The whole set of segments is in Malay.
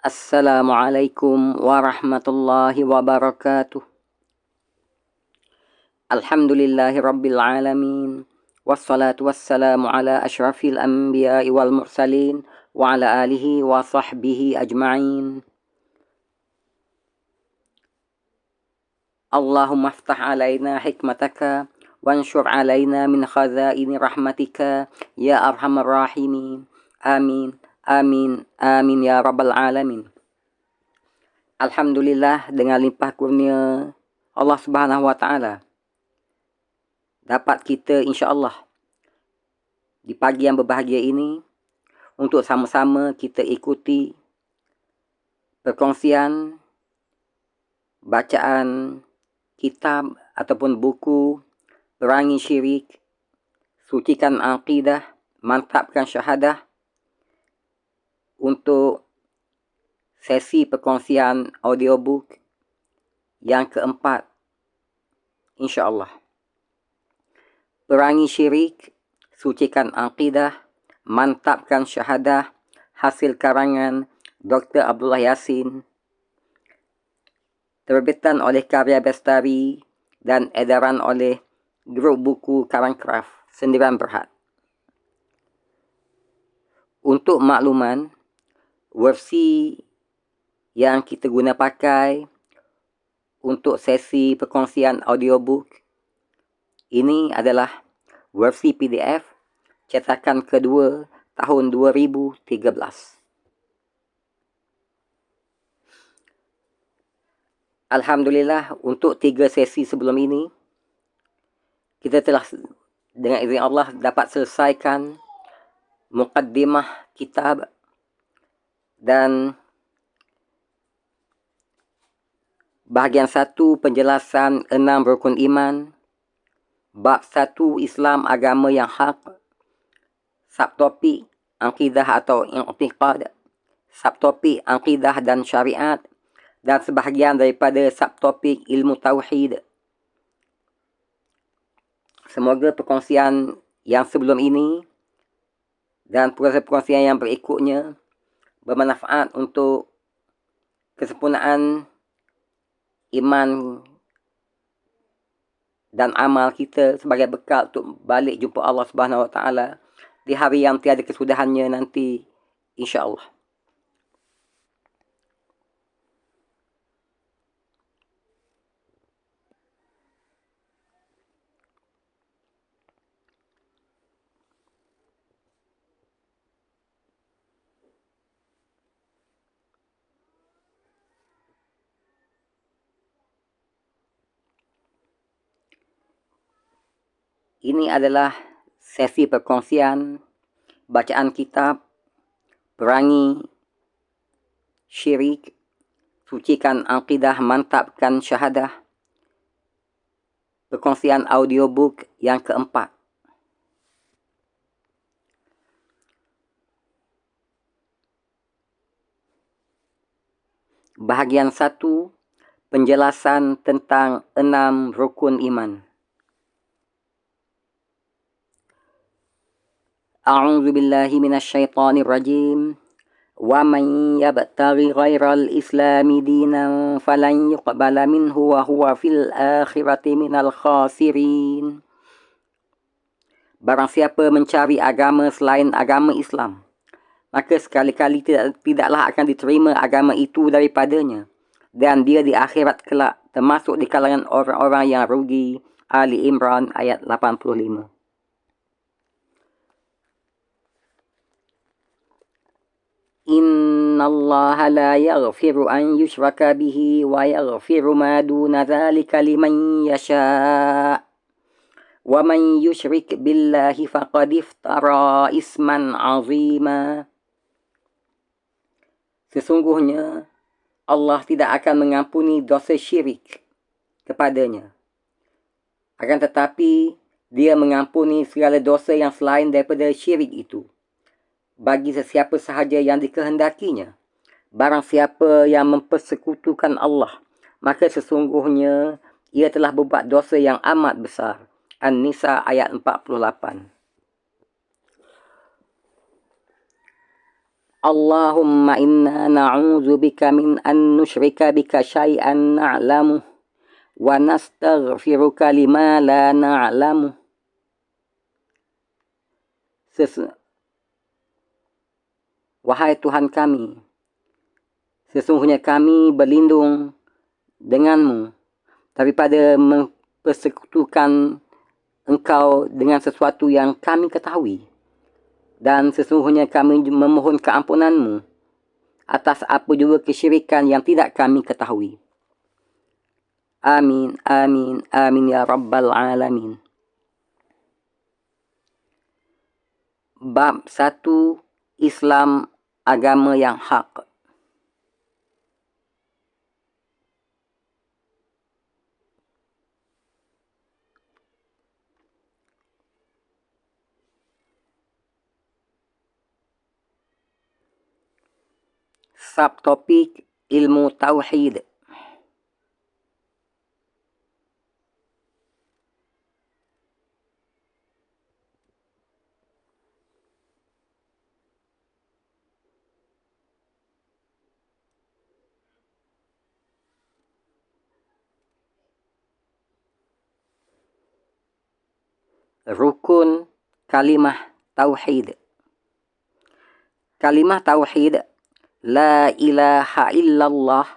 Assalamualaikum warahmatullahi wabarakatuh. Alhamdulillahi rabbil alamin. Wassalatu wassalamu ala ashrafil anbiya'i wal mursalin wa ala alihi wa sahbihi ajma'in. Allahumma aftah alaina hikmataka wanshur alaina min khazaini rahmatika ya arhamar rahimin. Amin. Amin. Amin ya rabbal alamin. Alhamdulillah, dengan limpah kurnia Allah Subhanahu wa taala, dapat kita insya-Allah di pagi yang berbahagia ini untuk sama-sama kita ikuti perkongsian bacaan kitab ataupun buku Perangi Syirik, Sucikan Aqidah, Mantapkan Syahadah untuk sesi perkongsian audiobook yang keempat, insya-Allah. Perangi Syirik, Sucikan Aqidah, Mantapkan Syahadah, hasil karangan Dr. Abdullah Yassin, terbitan oleh Karya Bestari dan edaran oleh Grup Buku Karangkraf Sendirian Berhad. Untuk makluman, versi yang kita guna pakai untuk sesi perkongsian audiobook ini adalah versi PDF cetakan kedua tahun 2013. Alhamdulillah, untuk 3 sesi sebelum ini kita telah dengan izin Allah dapat selesaikan muqaddimah kitab dan bahagian 1 penjelasan 6 rukun iman, bab 1 Islam agama yang hak, subtopik akidah atau i'tiqad, subtopik akidah dan syariat, dan sebahagian daripada subtopik ilmu tauhid. Semoga perkongsian yang sebelum ini dan perkongsian yang berikutnya bermanfaat untuk kesempurnaan iman dan amal kita sebagai bekal untuk balik jumpa Allah Subhanahu wa taala di hari yang tiada kesudahannya nanti, insya-Allah. Ini adalah sesi perkongsian bacaan kitab Perangi Syirik, Sucikan Aqidah, Mantapkan Syahadah, perkongsian audiobook yang keempat. Bahagian 1, penjelasan tentang 6 rukun iman. A'udzu billahi minasyaitonir rajim. Wa man yabtaghi ghairal islami dinan falan yuqbala minhu wa huwa fil akhirati minal khasirin. Barang siapa mencari agama selain agama Islam, maka sekali-kali tidaklah akan diterima agama itu daripadanya, dan dia di akhirat kelak termasuk di kalangan orang-orang yang rugi. Ali Imran ayat 85. Innallaha la yaghfiru an yushraka bihi wa yaghfiru ma duna dzalika liman yasha. Wa man yusyrik billahi faqad iftara isman 'azima. Sesungguhnya Allah tidak akan mengampuni dosa syirik kepadanya. Akan tetapi dia mengampuni segala dosa yang selain daripada syirik itu bagi sesiapa sahaja yang dikehendakinya. Barang siapa yang mempersekutukan Allah, maka sesungguhnya ia telah berbuat dosa yang amat besar. An-Nisa ayat 48. Allahumma inna na'udzu bika min an nusyrika bika syai'an na'lamu wa nastaghfiruka lima la na'lamu. Wahai Tuhan kami, sesungguhnya kami berlindung denganmu daripada mempersekutukan Engkau dengan sesuatu yang kami ketahui. Dan sesungguhnya kami memohon keampunanmu atas apa juga kesyirikan yang tidak kami ketahui. Amin, amin, amin ya Rabbal Alamin. Bab 1. Islam, agama yang hak. Subtopik ilmu tauhid. Rukun kalimah tauhid. Kalimah tauhid, la ilaha illallah,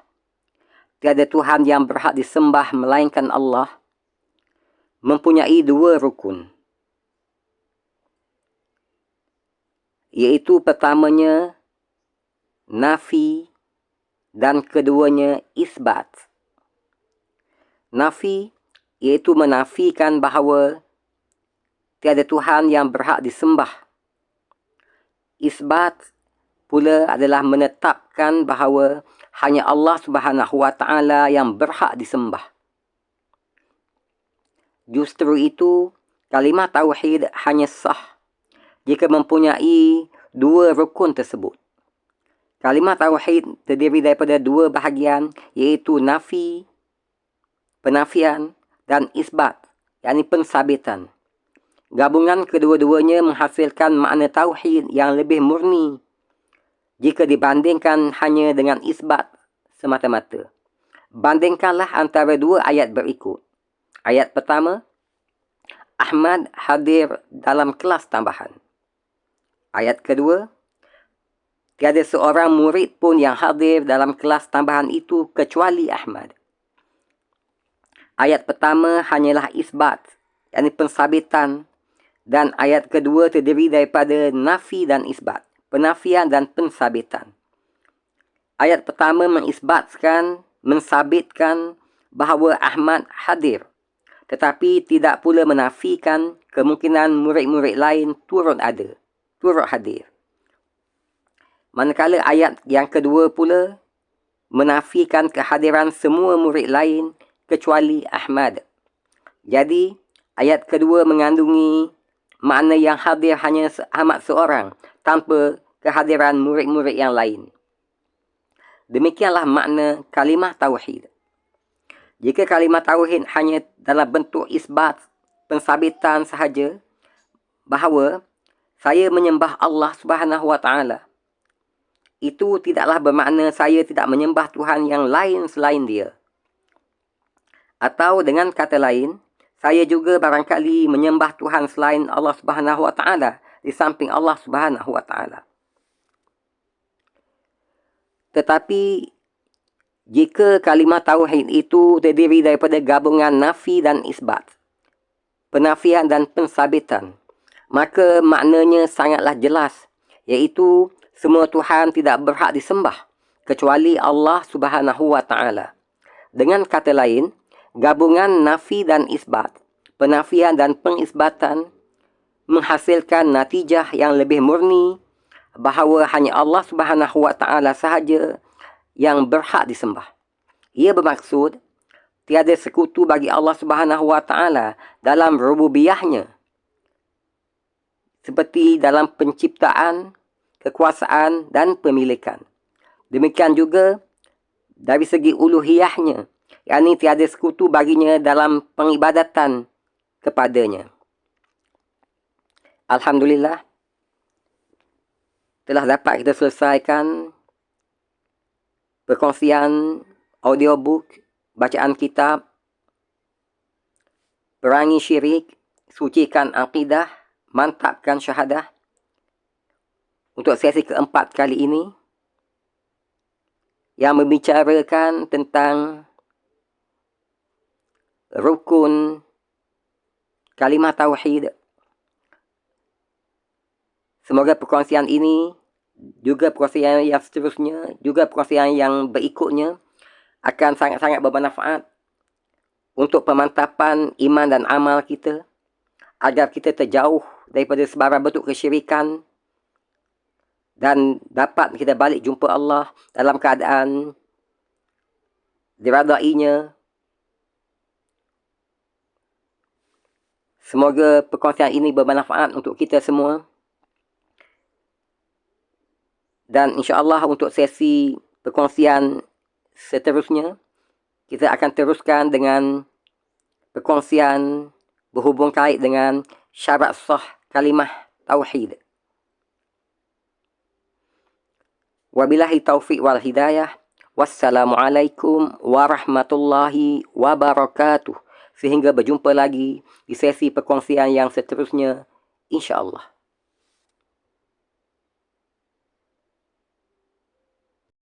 tiada Tuhan yang berhak disembah melainkan Allah, mempunyai 2 rukun. Iaitu pertamanya nafi dan keduanya isbat. Nafi iaitu menafikan bahawa tiada Tuhan yang berhak disembah. Isbat pula adalah menetapkan bahawa hanya Allah Subhanahu wa Ta'ala yang berhak disembah. Justru itu, kalimah tauhid hanya sah jika mempunyai 2 rukun tersebut. Kalimah tauhid terdiri daripada 2 bahagian, iaitu nafi, penafian, dan isbat, yakni pensabitan. Gabungan kedua-duanya menghasilkan makna tauhid yang lebih murni jika dibandingkan hanya dengan isbat semata-mata. Bandingkanlah antara 2 ayat berikut. Ayat pertama, Ahmad hadir dalam kelas tambahan. Ayat kedua, tiada seorang murid pun yang hadir dalam kelas tambahan itu kecuali Ahmad. Ayat pertama hanyalah isbat, yakni pensabitan, dan ayat kedua terdiri daripada nafi dan isbat, penafian dan pensabitan. Ayat pertama mensabitkan bahawa Ahmad hadir, tetapi tidak pula menafikan kemungkinan murid-murid lain turut hadir. Manakala ayat yang kedua pula menafikan kehadiran semua murid lain kecuali Ahmad. Jadi, ayat kedua mengandungi makna yang hadir hanya Ahmad seorang tanpa kehadiran murid-murid yang lain. Demikianlah makna kalimah tauhid. Jika kalimah tauhid hanya dalam bentuk isbat, pensabitan sahaja, bahawa saya menyembah Allah Subhanahu wa Ta'ala, itu tidaklah bermakna saya tidak menyembah Tuhan yang lain selain Dia. Atau dengan kata lain, saya juga barangkali menyembah Tuhan selain Allah Subhanahu wa Ta'ala di samping Allah Subhanahu wa Ta'ala. Tetapi jika kalimah tauhid itu terdiri daripada gabungan nafi dan isbat, penafian dan pensabitan, maka maknanya sangatlah jelas, iaitu semua Tuhan tidak berhak disembah kecuali Allah Subhanahu wa Ta'ala. Dengan kata lain, gabungan nafi dan isbat, penafian dan pengisbatan menghasilkan natijah yang lebih murni bahawa hanya Allah Subhanahu wa Ta'ala sahaja yang berhak disembah. Ia bermaksud tiada sekutu bagi Allah Subhanahu wa Ta'ala dalam rububiyahnya, seperti dalam penciptaan, kekuasaan dan pemilikan. Demikian juga dari segi uluhiyahnya, yakni tiada sekutu baginya dalam pengibadatan kepadanya. Alhamdulillah, telah dapat kita selesaikan perkongsian audiobook, bacaan kitab, perangi syirik, sucikan akidah, mantapkan syahadah. Untuk sesi keempat kali ini, yang membicarakan tentang rukun kalimah tauhid. Semoga perkongsian ini, juga perkongsian yang seterusnya, juga perkongsian yang berikutnya akan sangat-sangat bermanfaat untuk pemantapan iman dan amal kita, agar kita terjauh daripada sebarang bentuk kesyirikan dan dapat kita balik jumpa Allah dalam keadaan diradainya. Semoga perkongsian ini bermanfaat untuk kita semua. Dan insya-Allah untuk sesi perkongsian seterusnya, kita akan teruskan dengan perkongsian berhubung kait dengan syarat sah kalimah tauhid. Wabillahi taufiq wal hidayah. Wassalamualaikum warahmatullahi wabarakatuh. Sehingga berjumpa lagi di sesi perkongsian yang seterusnya, insya-Allah.